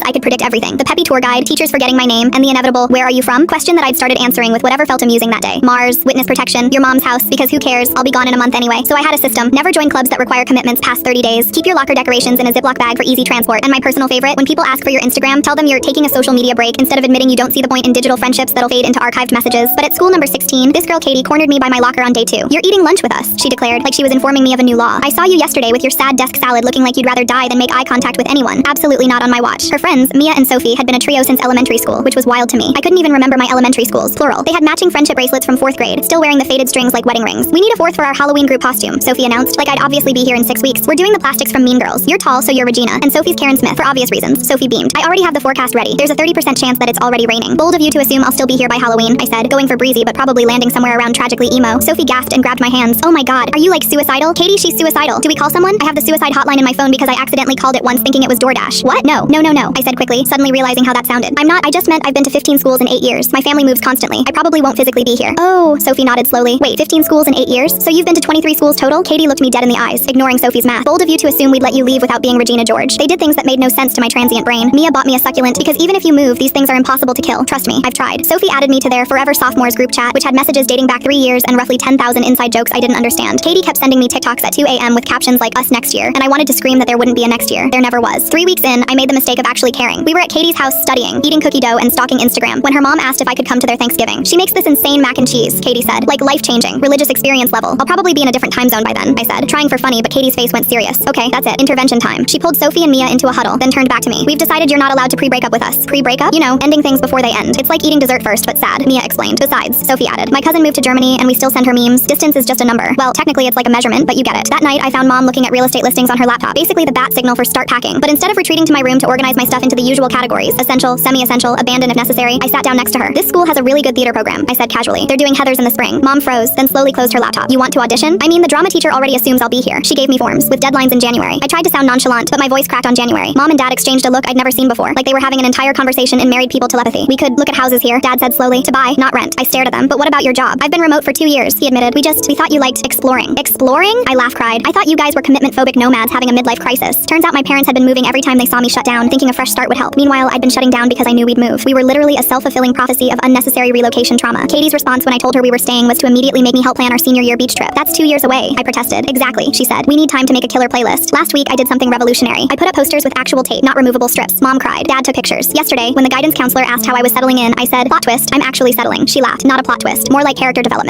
I could predict everything. The peppy tour guide, teachers forgetting my name, and the inevitable, where are you from? Question that I'd started answering with whatever felt amusing that day. Mars, witness protection, your mom's house, because who cares? I'll be gone in a month anyway. So I had a system. Never join clubs that require commitments past 30 days. Keep your locker decorations in a Ziploc bag for easy transport. And my personal favorite, when people ask for your Instagram, tell them you're taking a social media break instead of admitting you don't see the point in digital friendships that'll fade into archived messages. But at school number 16, this girl Katie cornered me by my locker on day 2. You're eating lunch with us, she declared, like she was informing me of a new law. I saw you yesterday with your sad desk salad looking like you'd rather die than make eye contact with anyone. Absolutely not on my watch. Her friends, Mia and Sophie, had been a trio since elementary school, which was wild to me. I couldn't even remember my elementary schools, plural. They had matching friendship bracelets from 4th grade, still wearing the faded strings like wedding rings. We need a 4th for our Halloween group costume, Sophie announced, like I'd obviously be here in 6 weeks. We're doing the plastics from Mean Girls. You're tall, so you're Regina, and Sophie's Karen Smith, for obvious reasons. Sophie beamed. I already have the forecast ready. There's a 30% chance that it's already raining. Bold of you to assume I'll still be here by Halloween, I said, going for breezy but probably landing somewhere around tragically emo. Sophie gasped and grabbed my hands. Oh my god, are you like suicidal? Katie, she's suicidal. Do we call someone? I have the suicide hotline in my phone because I accidentally called it once thinking it was DoorDash. What? No, I said quickly, suddenly realizing how that sounded. I'm not, I just meant I've been to 15 schools in 8 years. My family moves constantly. I probably won't physically be here. Oh, Sophie nodded slowly. Wait, 15 schools in 8 years? So you've been to 23 schools total? Katie looked me dead in the eyes, ignoring Sophie's math. Bold of you to assume we'd let you leave without being Regina George. They did things that made no sense to my transient brain. Mia bought me a succulent because even if you move, these things are impossible to kill. Trust me, I've tried. Sophie added me to their Forever Sophomores group chat, which had messages dating back 3 years and roughly 10,000 inside jokes I didn't understand. Katie kept sending me TikToks at 2 a.m. with captions like us next year, and I wanted to scream that there wouldn't be a next year. There never was. 3 weeks in, I made the mistake of actually caring. We were at Katie's house studying, eating cookie dough and stalking Instagram when her mom asked if I could come to their Thanksgiving. She makes this insane mac and cheese, Katie said, like life-changing, religious experience level. I'll probably be in a different time zone by then, I said, trying for funny, but Katie's face went serious. Okay, that's it. Intervention time. She pulled Sophie and Mia into a huddle, then turned back to me. We've decided you're not allowed to pre-break up with us. Pre-breakup? You know, ending things before they end. It's like eating dessert first, but sad, Mia explained. Besides, Sophie added, my cousin moved to Germany and we still send her memes. Distance is just a number. Well, technically it's like a measurement, but you get it. That night, I found mom looking at real estate listings on her laptop, basically the bat signal for start packing. But instead of retreating to my room to organize my stuff into the usual categories, essential, semi-essential, abandoned if necessary, I sat down next to her. This school has a really good theater program, I said casually. They're doing Heathers in the spring. Mom froze, then slowly closed her laptop. You want to audition? I mean, the drama teacher already assumes I'll be here. She gave me forms, with deadlines in January. I tried to sound nonchalant, but my voice cracked on January. Mom and dad exchanged a look I'd never seen before, like they were having an entire conversation in married people telepathy. We could look at houses here, dad said slowly. To buy, not rent. I stared at them. But what about your job? I've been remote for 2 years, he admitted. We thought you liked exploring. Exploring? I cried. I thought you guys were commitment-phobic nomads having a midlife crisis. Turns out my parents had been moving every time they saw me shut down, thinking a fresh start would help. Meanwhile, I'd been shutting down because I knew we'd move. We were literally a self-fulfilling prophecy of unnecessary relocation trauma. Katie's response when I told her we were staying was to immediately make me help plan our senior year beach trip. That's 2 years away, I protested. Exactly, she said. We need time to make a killer playlist. Last week, I did something revolutionary. I put up posters with actual tape, not removable strips. Mom cried. Dad took pictures. Yesterday, when the guidance counselor asked how I was settling in, I said, plot twist, I'm actually settling. She laughed. Not a plot twist. More like character development.